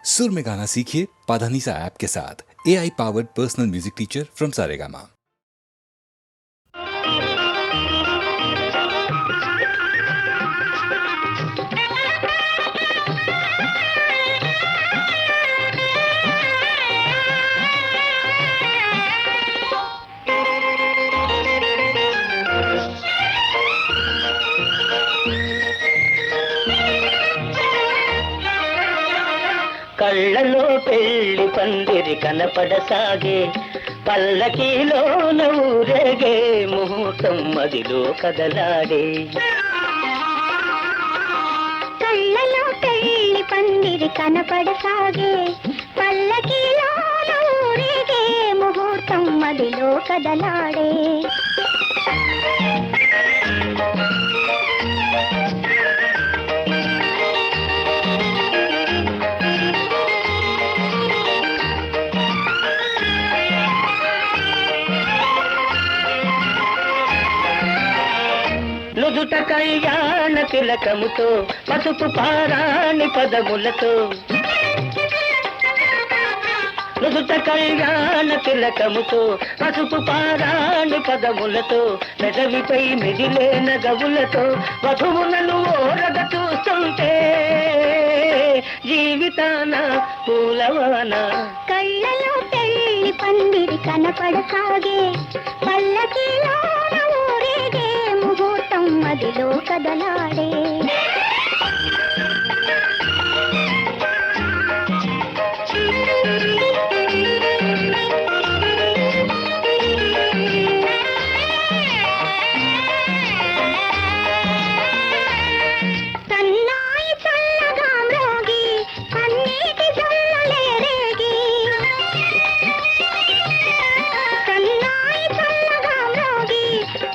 सुर में गाना सीखिए पाधानीसा ऐप के साथ। AI powered personal music teacher from Saregama. కళ్ళలో పెళ్లి పందిరి కనపడసాగే, పల్లకీలోన ఊరేగే ముహూర్తం మదిలో కదలాడే. కళ్ళలో పెళ్లి పందిరి కనపడసాగే, పల్లకీలోన ఊరేగే ముహూర్తం మదిలో కదలాడే. నుదుట కళ్యాణ తిలకముతో, పసుపు పారాణి పదములతో, నుదుట కళ్యాణ తిలకముతో, పసుపు పారాణి పదములతో, పెదవిపై మిదిలే నగవులతో, వధువులను ఓరగ చూస్తుంటే జీవితాన పూలవాన. కళ్ళలో పెళ్లి పందిరి కనపడసాగే, పల్లకీలోన ఊరేగే ముహూర్తం మదిలో కదలాడే. సన్నాయి చల్లగా మ్రోగి కన్నీటి జల్లలే రేగి, సన్నాయి చల్లగా మ్రోగి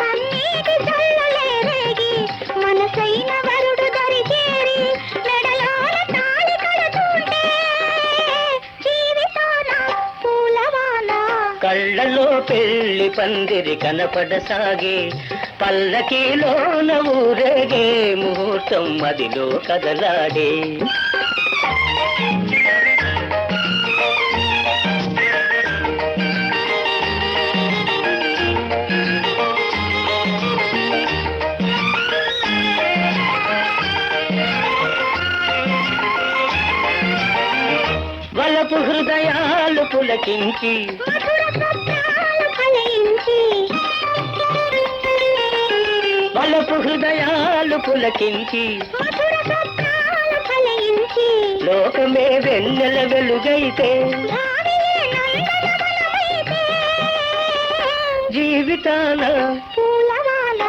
కన్నీటి జల్లలే రేగి, మనసైన వరుడు దరి చేరి మెడలోన తాళి కడుతుంటే జీవితాన పూలవాన. కళ్ళలో పెళ్లి పందిరి కనపడసాగే, పల్లకీలోన ఊరేగే ముహూర్తం మదిలో కదలాడే. వలపు హృదయాలు పులకించి, మధుర స్వప్నాలు ఫలించి, వలపు హృదయాలు పులకించి, మధుర స్వప్నాలు ఫలించి, లోకమే వెన్నెల వెలుగైతే భావియే నందనవనమైతే జీవితాన పూలవాన.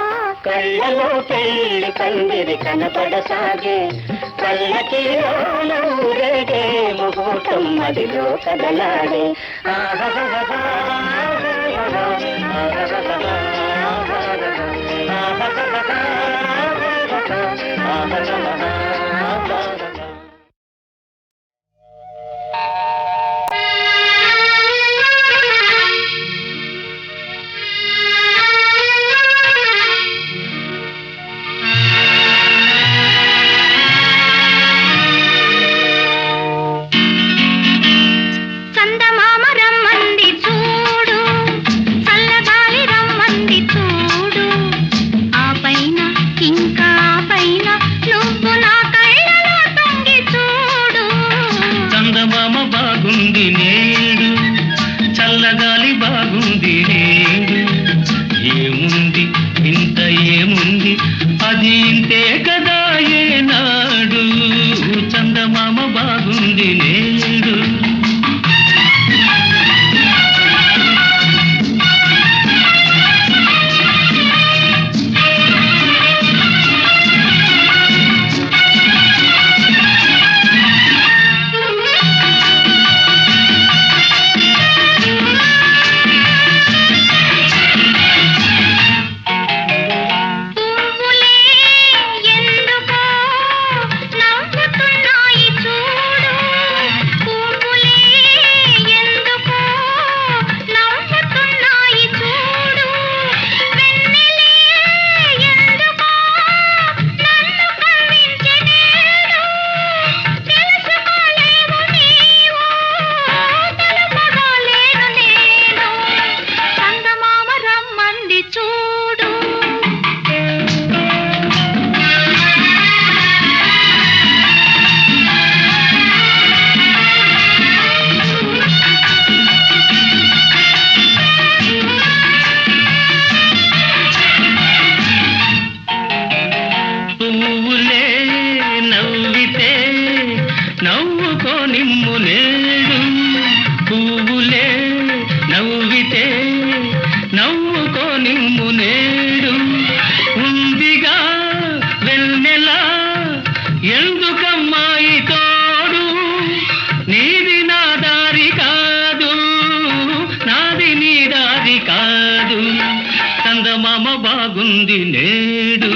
కళ్ళలో పెళ్లి పందిరి కనపడసాగే, పల్లకీలోన ఊరేగే ముహూర్తం మదిలో కదలాడే. చందమామ రమ్మంది చూడు, చల్లగాలి రమ్మంది చూడు, ఆ పైన ఇంకా ఆ పైన నువ్వు నా కళ్ళలో తొంగి చూడు. చందమామ బాగుంది నేడు, చల్లగాలి బాగుంది నేడు, ఏముంది ఇంత ఏముంది, అది ఇంతే కదా ఏనాడు. చందమామ బాగుంది నేడు. పువ్వులే ఎందుకో నవ్వుతున్నాయి చూడు, నవ్వుకో నిమ్ము నేడు పువ్వులే నవ్వితే నవ్వుకో నిమ్ము నేడు ఉందిగా వెన్నెలా ఎందుకమ్మాయి తోడు నీది నా దారి కాదు నాది నీ దారి కాదు చందమామ బాగుంది నేడు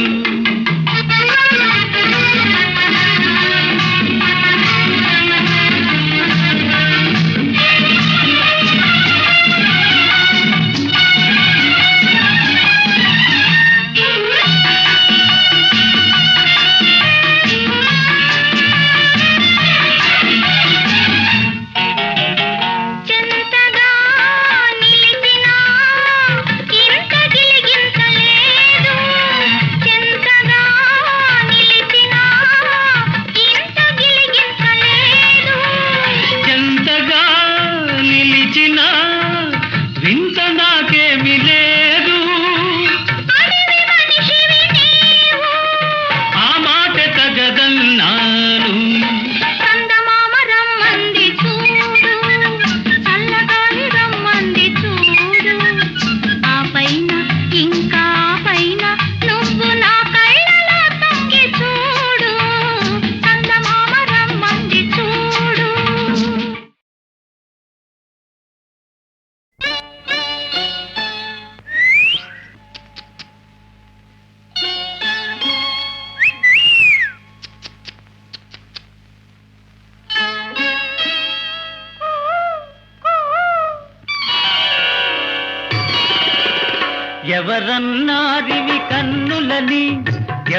ఎవరన్నారివి కన్నులని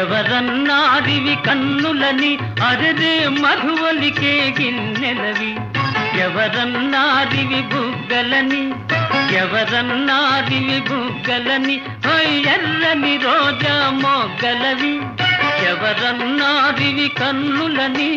ఎవరన్నారివి కన్నులని అరదే మధువలికే గిన్నెలవి ఎవరన్నారివి బుగ్గలని ఎవరన్నారివి బుగ్గలని ఎర్రని రోజా మొగ్గలవి ఎవరన్నారివి కన్నులని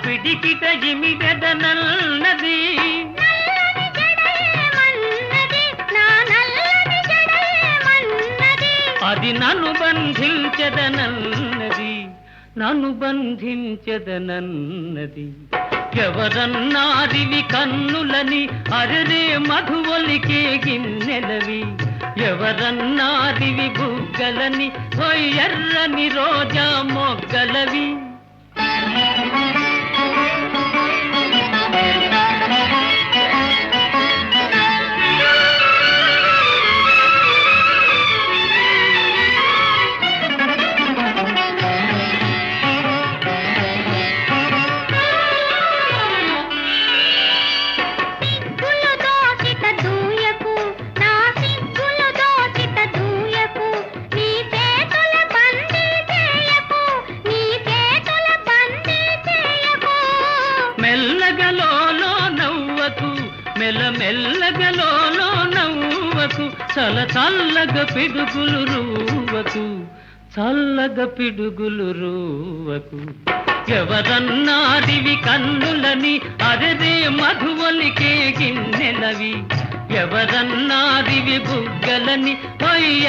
పిడికిట జిమిగదనన్నది అది నన్ను బంధించదనన్నది నన్ను బంధించదనన్నది ఎవరన్నారివి కన్నులని అరరే మధువలికే గిన్నెలవి ఎవరన్నారివి బుగ్గలని ఎర్రని రోజా మొగ్గలవి మెల్లగలో నవ్వకు చల చల్లగ పిడుగులు రూవకు చల్లగ పిడుగులు రూవకు ఎవరన్నారివి కన్నులని అరదే మధువలికే గిన్నెలవి ఎవరన్నారివి బుగ్గలని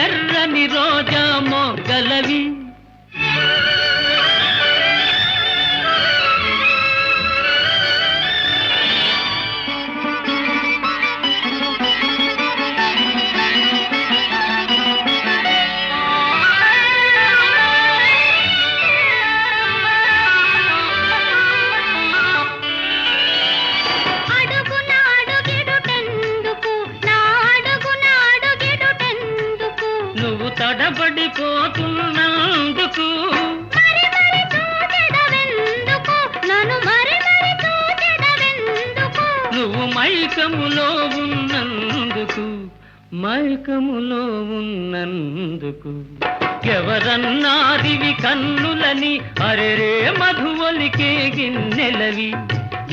ఎర్రని రోజా మొగ్గలవి తడబడిపోతున్నందుకు నువ్వు మైకములో ఉన్నందుకు మైకములో ఉన్నందుకు ఎవరన్నారివి కన్నులని అరెరే మధువలికే గిన్నెలవి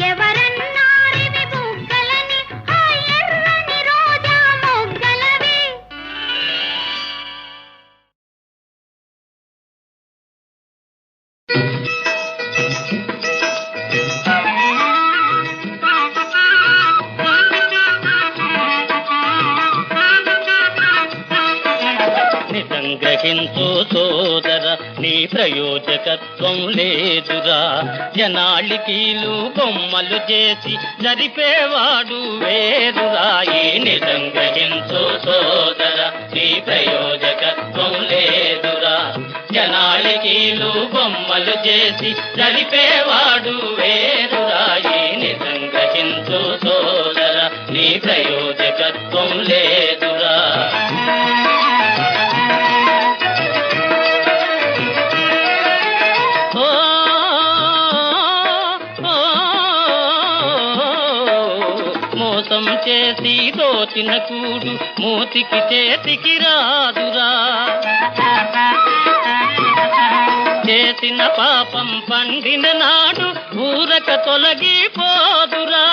ఎవరన్నారివి బుగ్గలని గ్రహించు సోదర నీ ప్రయోజకత్వం లేదురా జనాళికీలు బొమ్మలు చేసి జరిపేవాడు వేరురా ఈ నిజం గ్రహించు సోదర నీ ప్రయోజకత్వం లేదురా జనాళికీలు బొమ్మలు చేసి జరిపేవాడు వేరురా ఈ నిజం గ్రహించు సోదర నీ ప్రయోజకత్వం లేదురా మోసం చేసి దోచిన కూడు మూతికి చేతికి రాదురా చేసిన పాపం పండిన నాడు ఊరక తొలగిపోదురా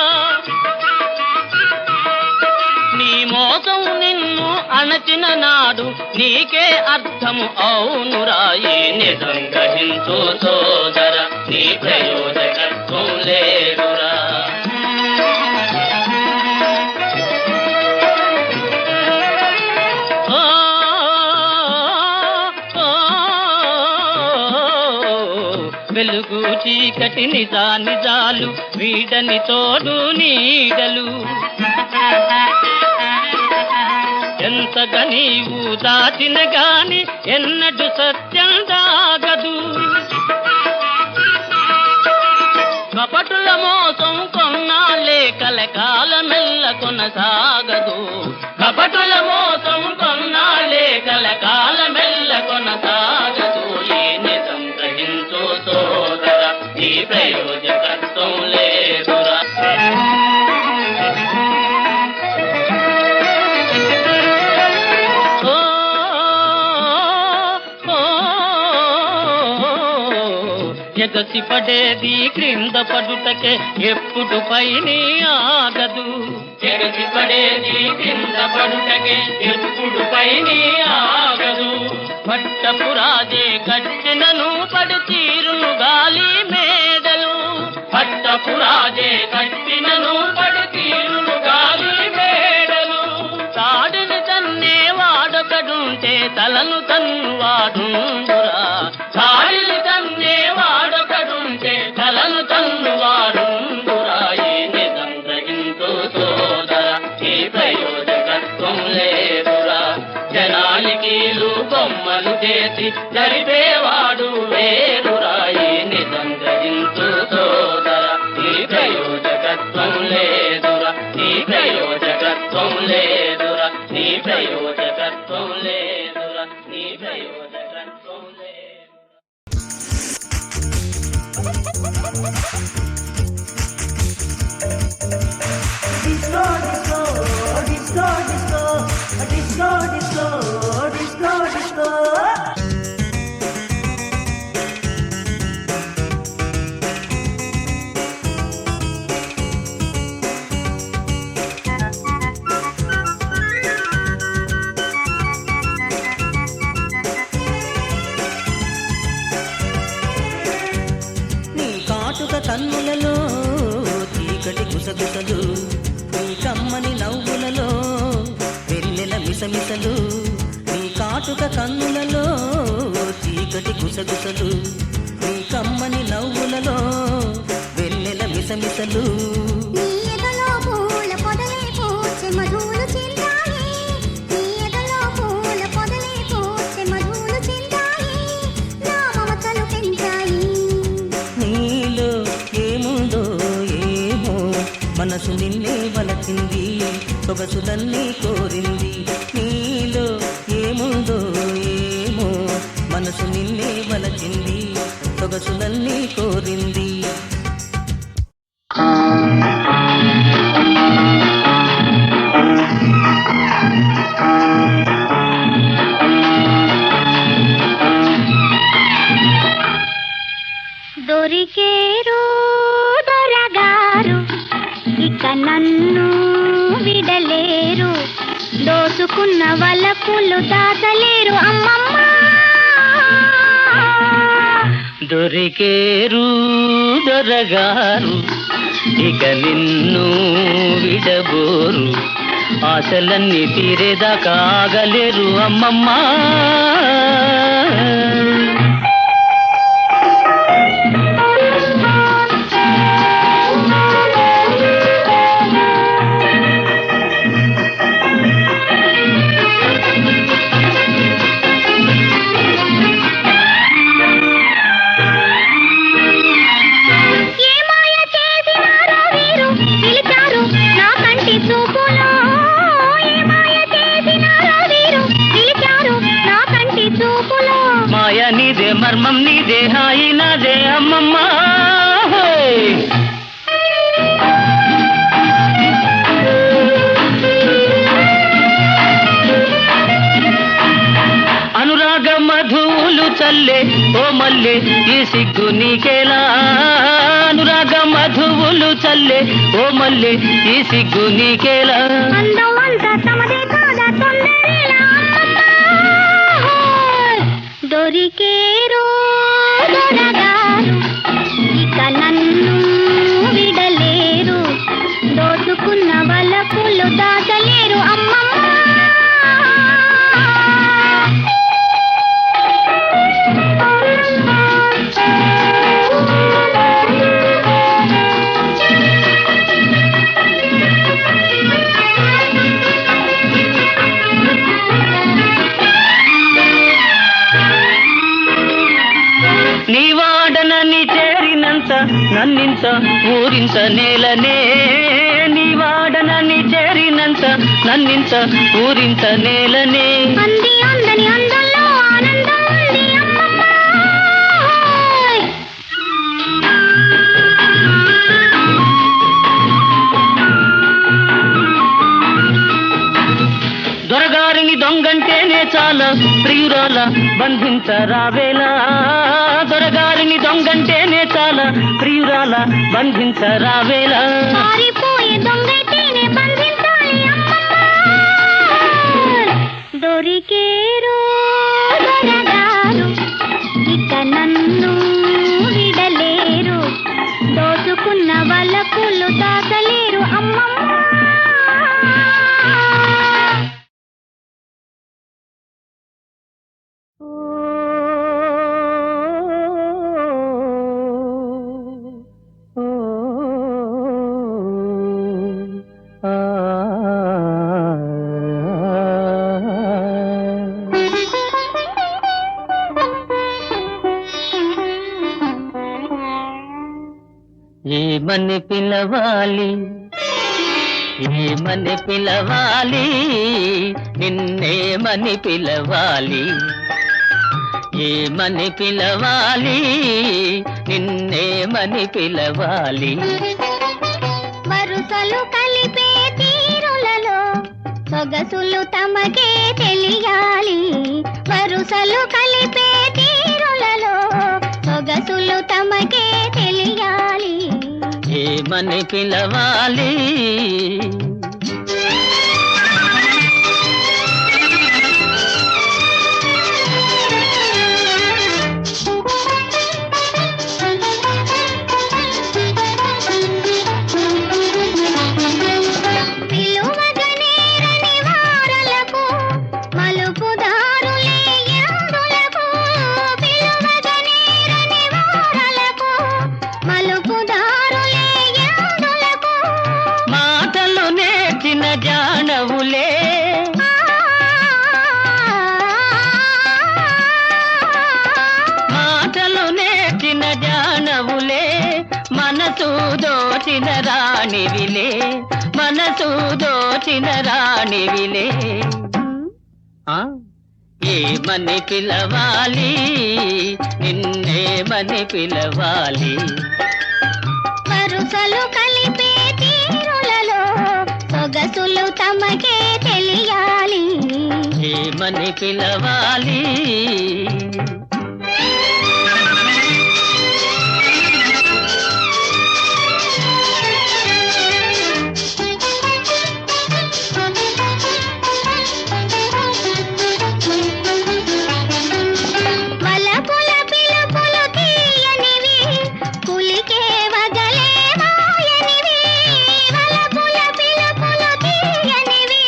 నీ మోసం నిన్ను అణచిన నాడు నీకే అర్థము అవునురా ఈ నిజం గ్రహించు సోదర నీ ప్రయోజకత్వం లేదురా వెలుగు చీకటి నిజాలు వీడని తోడు నీడలు ఎంతగా నీవు దాచిన గాని ఎన్నడు సత్యం దాగదు కపటుల మోసం కొన్నాళ్ళే కలకాలమెల్ల కొనసాగదు కపటుల మోసం కొన్నాళ్ళే కలకాలమెల్ల కొనసాగదు ఈ నిజం గ్రహించు సోదర ఈ ప్రయోజకత్వం లేదురా ఎగసి పడేది క్రింద పడుటకే ఎప్పుడు పైని ఆగదు ఎగసి పడేది క్రింద పడుటకే ఎప్పుడు పైని ఆగదు పట్టపు రాజే కట్టినను పడు తీరును గాలి మేడలు పట్టపు రాజే కట్టినను పడు తీరును గాలి మేడలు తాడిని తన్నే వాడొకడుంటే తలను తన్ను వాడుందురా తాడిని తన్నే వాడొకడుంటే తలను తన్ను వాడుందురా ఈ నిజం గ్రహించు సోదర ఈ ప్రయోజకత్వం లేదురా జనాలికీలు బొమ్మలు చేసి జరిపేవాడు వేరురా ఈ నిజం గ్రహించు సోదర ఈ ప్రయోజకత్వం లేదురా ఈ ప్రయోజకత్వం లేదురా నీ ప్రయోజకత్వం లేదురా నీ ప్రయోజకత్వం లేదు Disco, disco, disco, disco, disco, disco, disco, disco. నీ కాటుక కన్నులలో చీకటి గుసగుసలు నీ కమ్మని నవ్వులలో వెన్నెల మిసమిసలు నీ కాటుక కన్నులలో చీకటి గుసగుసలు నీ కమ్మని నవ్వులలో వెన్నెల మిసమిసలు నీ ఎదలో పూల పొదలే పూచే మధులు చిందాయి నీ ఎదలో పూల పొదలే పూచే మధులు చిందాయి నా మమతలు పెంచాయి నీలో ఏముందో ఏమో మనసు నిన్నే వలచింది సొగసులన్నీ కోరింది నీలో ఏముందో ఏమో మనసు నిన్నే వలచింది సొగసులన్నీ కోరింది దొరికేరు దొరగారు ఇక నన్ను విడలేరు దోసుకున్న వలపులు దాచలేరు అమ్మమ్మ దొరికేరు దొరగారు ఇక నిన్ను విడబోరు ఆశలన్నీ తీరేదాకా ఆగలేరు అమ్మమ్మ. మాయ నీదే మర్మం నీదే హాయి నాదే అమ్మమ్మ. అనురాగ మధువులు చల్లే ఓ మల్లె ఈ సిగ్గు నీకేలా. అనురాగ మధువులు చల్లే ఓ మల్లె ఈ సిగ్గు నీకేలా. దొరికేరు దొరగారు ఇక నన్ను విడలేరు. దోచుకున్న వలపులు దాచలేరు అమ్మమ్మ. నీవాడనని చేరినంత నన్నింత ఊరింత నేలనే. నీవాడనని చేరినంత నన్నింత ఊరింత నేలనే. అంది అందని అందంలో ఆనందం ఉంది అమ్మమ్మ. దొరగారిని దొంగంటేనే చాలా ప్రియురాల బంధించరావేలా. దొరగారిని దొంగంటేనే చాలా ప్రియురాల బంధించరావేలా. పారిపోయే దొంగైతేనే బంధించాలి అమ్మమ్మ. దొరికేరు దొరగారు ఇక నన్ను విడలేరు. దోచుకున్న వలపులు దాచలేరు అమ్మమ్మ. ఏమని పిలవాలి ఏమని పిలవాలి నిన్నేమని పిలవాలి. ఏమని పిలవాలి నిన్నేమని పిలవాలి. వరుసలు కలిపే తీరులలో సొగసులు తమకే తెలియాలి. వరుసలు కలిపే తీరులలో సొగసులు తమకే తెలియాలి. ఏమని పిలవాలి. జానవులే మాటలు నేర్చిన జానవులే. మనసు దోచిన రాణివిలే మనసు దోచిన రాణివిలే. ఏమని పిలవాలి నిన్నేమని పిలవాలి. వరుసలు కలిపే తీరులలో సొగసులు తమకే తెలియాలి. ఏమని పిలవాలి. వగలే మాయనివి వలపుల పిలుపులు తీయనివి.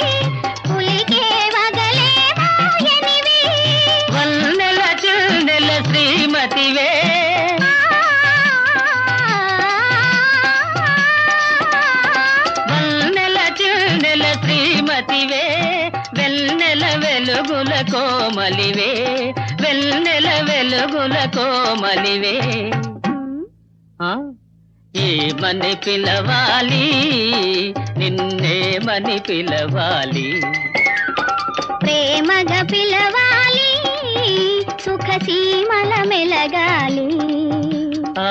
శ్రీమతివే వెన్నెల వెలుగుల కోమలివే వెన్నెల వెలుగుల కోమలివే ఏమని పిలవాలి నిన్నేమని పిలవాలి ప్రేమగా పిలవాలి సుఖసీమల మెలగాలి ఆ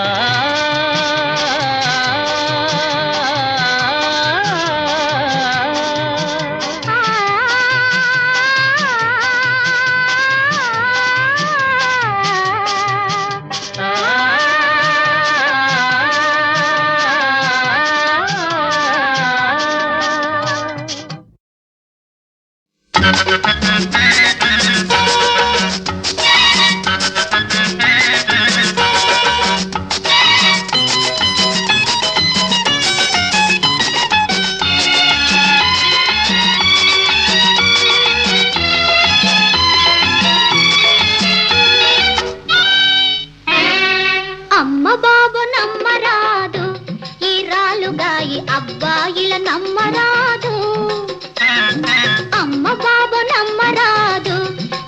అమ్మ బాబు నమ్మరాదు ఈ రాలుగాయి అబ్బాయిల నమ్మరాదు అమ్మ బాబు నమ్మరాదు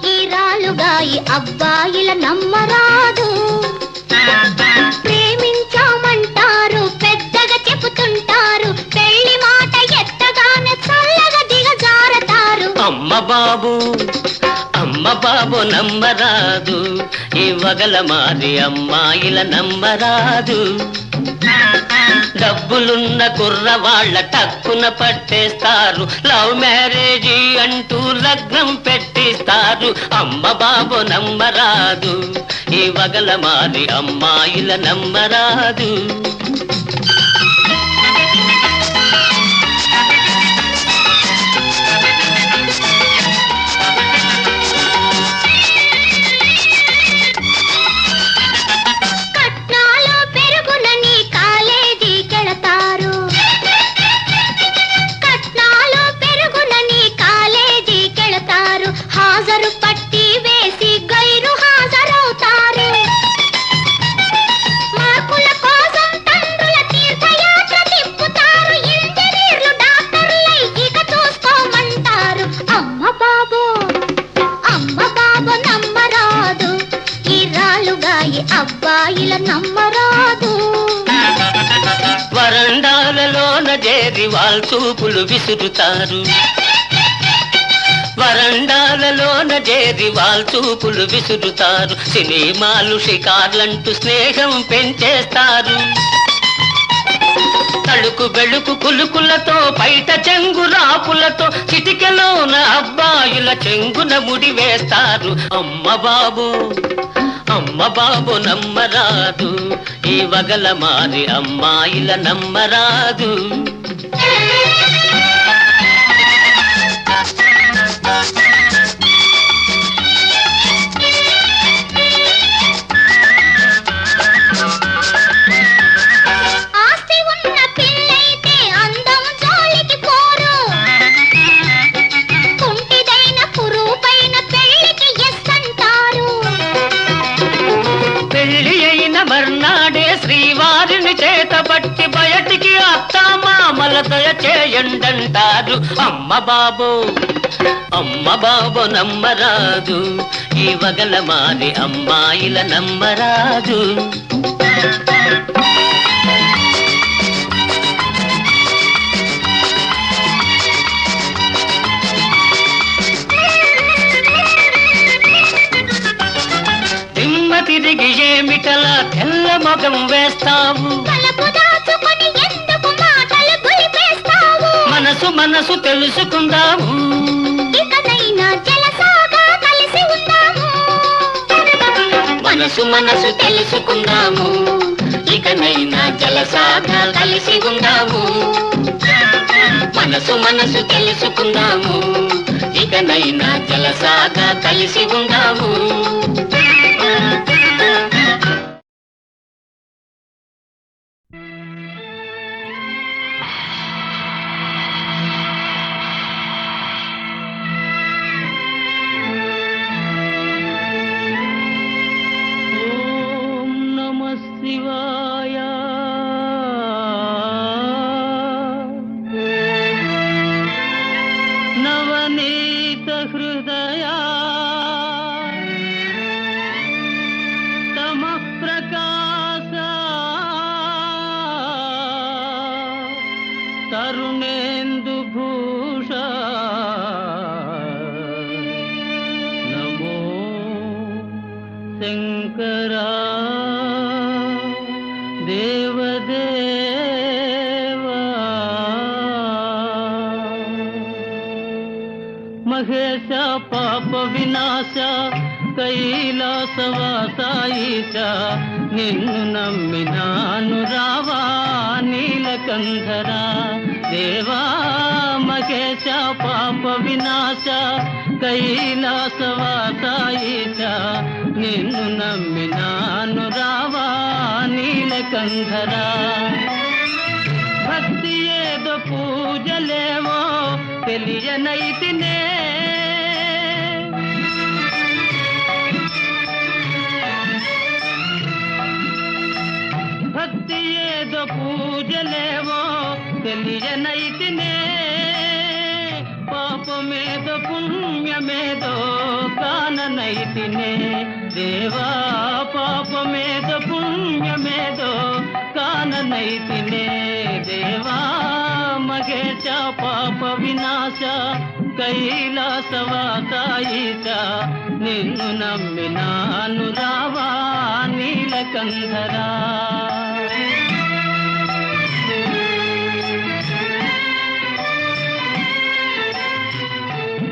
ఈ రాలుగాయి అబ్బాయిల నమ్మరాదు ప్రేమించామంటారు పెద్దగా చెబుతుంటారు పెళ్లి మాట ఎత్తగానే చల్లగా దిగజారతారు అమ్మ బాబు నమ్మరాదు ఈ వగల మారి అమ్మాయిల నమ్మరాదు డబ్బులున్న కుర్రవాళ్ళ టక్కున పట్టేస్తారు లవ్ మ్యారేజీ అంటూ లగ్నం పెట్టిస్తారు అమ్మ బాబు నమ్మరాదు ఈ వగల మారి అమ్మాయిల నమ్మరాదు అబ్బాయిల నమ్మరాదు వరండాలలోన చేరి వాళ్ళ చూపులు విసురుతారు వరండాలలోన చేరి వాళ్ళ చూపులు విసురుతారు సినిమాలు షికార్లంటూ స్నేహం పెంచేస్తారు తడుకు బెడుకు కులుకులతో బయట చెంగు రాపులతో చిటికెలోన అబ్బాయిల చెంగున ముడి వేస్తారు అమ్మ బాబు నమ్మరాదు ఈ వగల మారి అమ్మాయిల నమ్మరాదు శ్రీవారిని చేతబట్టి బయటికి అత్తామామల దయ చేయండంటారు అమ్మ బాబు నమ్మరాదు ఈ వగల మారి అమ్మాయిల నమ్మరాదు తిరిగి ఏమిటలా తెల్ల మగం వేస్తావు మనసు తెలుసుకుందాము మనసు తెలుసుకుందాము ఇకనైనా జలసాగా కలిసి ఉందాము మనసు తెలుసుకుందాము ఇకనైనా జలసాగా కలిసి ఉందాము శంకరా దేవదేవా మహేశ పాప వినాశ కైలాసవాసాయిష నిన్ను నమ్మినాను రావా నీలకంధరా దేవా మహేశ పాప వినాశ కైలాసవాసాయిష నిన్ను నమ్మినాను రావా నీలకంధరా భక్తి ఏదో పూజలేవో తెలియనైతినే భక్తి ఏదో పూజలేవో తెలియనైతినే పాపమేదో పుణ్యమేదో కాననైతినే దేవా పాపమేదో పుణ్యమేదో కాననైతినే దేవా మగేశ పాప వినాశ కైలాసవాసాయిష నిన్ను నమ్మినాను రావా నీలకంధరా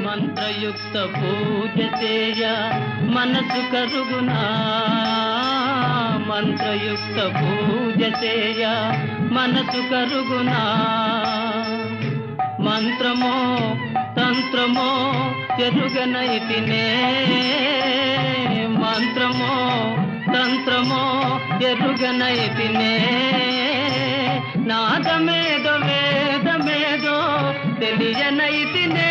మంత్రయుక్త పూజ చేయ మనసు కరుగునా మంత్రయుక్త పూజ చేయ మనసు కరుగునా మంత్రమో తంత్రమో ఎరుగనైతినే మంత్రమో తంత్రమో ఎరుగనైతినే నాదమేదో వేదమేదో తెలియనైతినే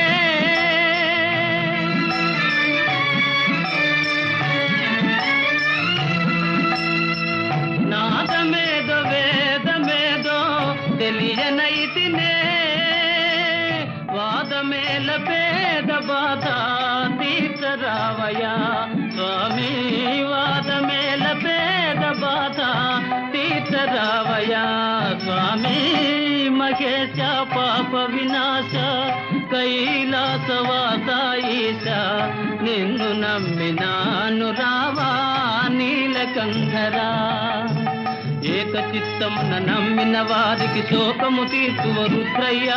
నాదమేదో వేదమేదో తెలియనైతినే వాదమేల పేద బాధ తీర్చరావయ్యా స్వామి వాదమేల పేద బాధ తీర్చరావయ్యా స్వామి మహేశ పాప వినాశ కైలాసవాసాయిష నిన్ను నమ్మినాను రావా నీలకంధరా ఏకచిత్తమున నమ్మిన వారికి శోకము తీర్చువ రుద్రయ్య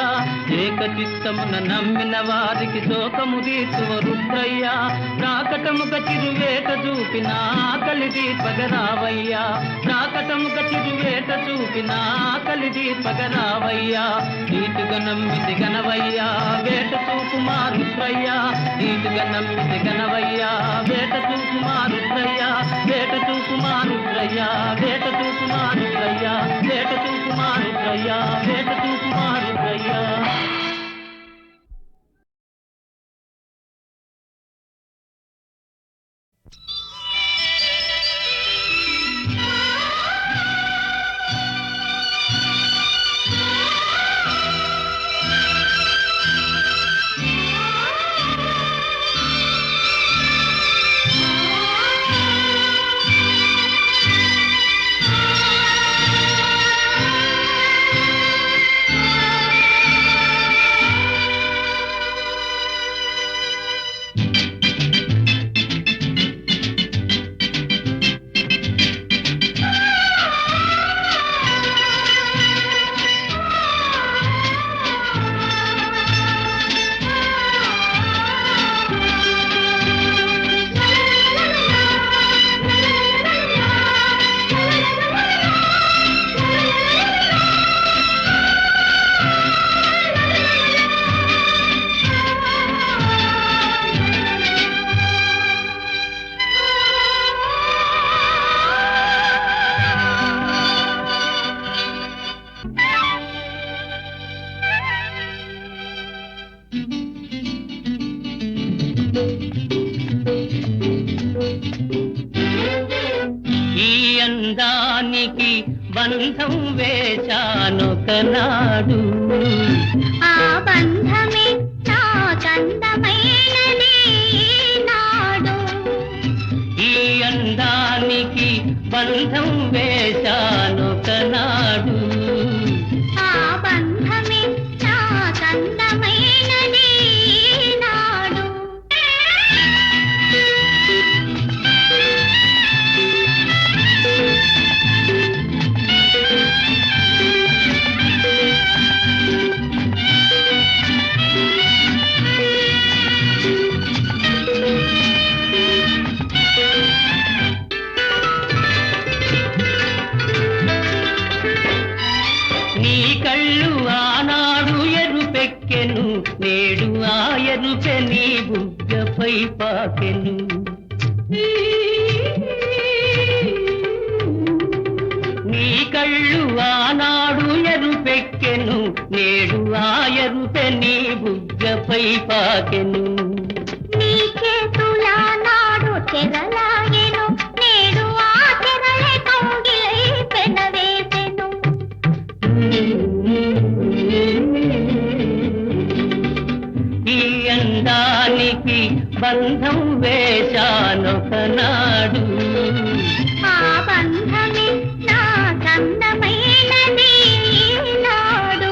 ఏకచిత్తమున నమ్మిన వారికి శోకము తీర్చువ రుద్రయ్య ప్రాకటముక చిరువేట చూపిన ఆకలి దీపగరావయ్యా ప్రాకటముక చిరువేట చూపిన ఆకలి దీపగరావయ్యా నీటుగా నమ్మిది గనవయ్యా వేట చూపుమా రుద్రయ్య నీటుగా నమ్మిది గనవయ్యా వేట చూపుమా రుద్రయ్య వేట చూపుమా రుద్రయ్య వేట చూపుమా రుద్రయ్య వేట చూపుమా రుద్రయ్య వేట చూపుమా రుద్రయ్య అందానికి బంధం వేశానొకనాడు ఆ బంధమే నాకందమైనది నాడు ఈ అందానికి బంధం వేశానొకనాడు ఆ బంధమే నాకందమైనది నాడు నేడు ఆయరుపే నీ బుగ్గపై పాకెను. నీ కళ్ళు ఆనాడు ఎరుపెక్కెను, నేడు ఆయరుపే నీ బుగ్గపై పాకెను. నీ చేతుల నాడు చెరలాగెను, నేడు ఆ చెరలే కౌగిలై పెనవేసెను. ఈ అందానికి బంధం వేశానొకనాడు, ఆ బంధమే నా కందమైనది ఈనాడు.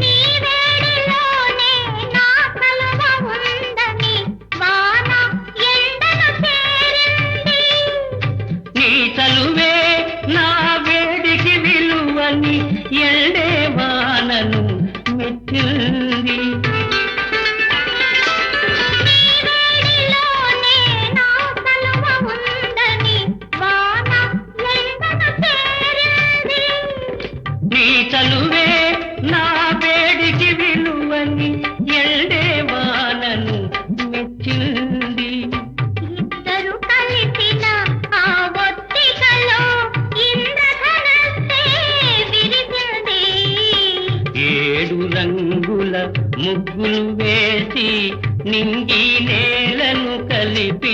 నీ వేడిలోనే నా కలువ ఉందని వాన ఎండను చేరింది. నీ చలువే నా వేడికి విలువని ఎల్డే వానను మెచ్చింది. వేడిలోనే నా కలువ ఉందని వాన ఎండను చేరింది. నీ చలువే నా వేడికి విలువని ఎల్డే వానను మెచ్చింది. ఇద్దరు కలిసిన ఆ ఒత్తికలో ఇంద్రధనస్సే విరిసింది. 7 రంగుల ముగ్గులు వేసి నింగి నేలను కలిపి